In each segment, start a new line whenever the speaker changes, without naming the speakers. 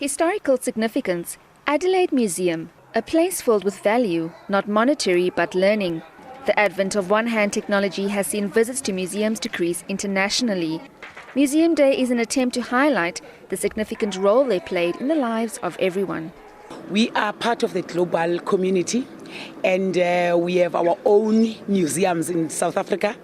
Historical significance, Adelaide Museum, a place filled with value, not monetary but learning. The advent of one-hand technology has seen visits to museums decrease internationally. Museum Day is an attempt to highlight the significant role they played in the lives of everyone.
We are part of the global community, and we have our own museums in South Africa.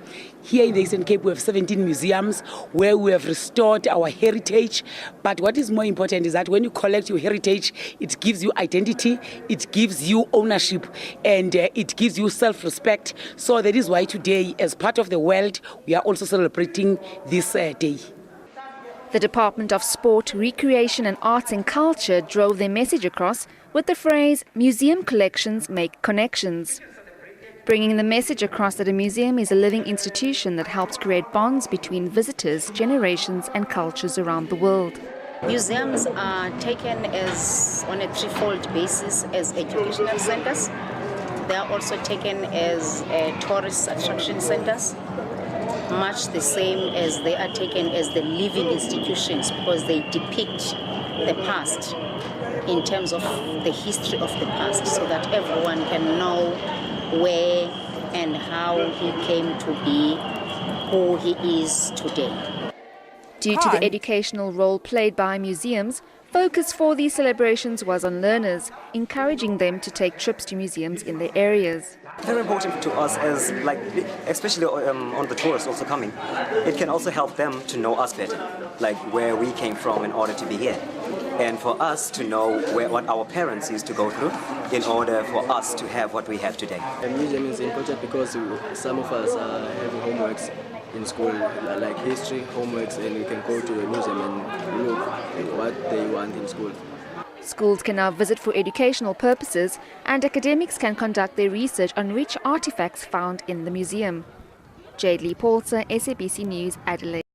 Here in the Eastern Cape we have 17 museums where we have restored our heritage. But what is more important is that when you collect your heritage, it gives you identity, it gives you ownership, and it gives you self-respect. So that is why today, as part of the world, we are also celebrating this day.
The Department of Sport, Recreation and Arts and Culture drove their message across with the phrase, "Museum collections make connections." Bringing the message across that a museum is a living institution that helps create bonds between visitors, generations and cultures around the world.
Museums are taken as on a threefold basis as educational centers. They are also taken as tourist attraction centers, much the same as they are taken as the living institutions because they depict the past in terms of the history of the past so that everyone can know where and how he came to be who he is today.
Due to the educational role played by museums, focus for these celebrations was on learners, encouraging them to take trips to museums in their areas.
Very important to us as, especially on the tourists also coming, it can also help them to know us better, like where we came from in order to be here. And for us to know what our parents used to go through in order for us to have what we have today.
A museum is important because some of us are having homeworks in school, like history homeworks, and we can go to a museum and look at what they want in school.
Schools can now visit for educational purposes, and academics can conduct their research on rich artifacts found in the museum. Jade Lee Paulser, SABC News, Adelaide.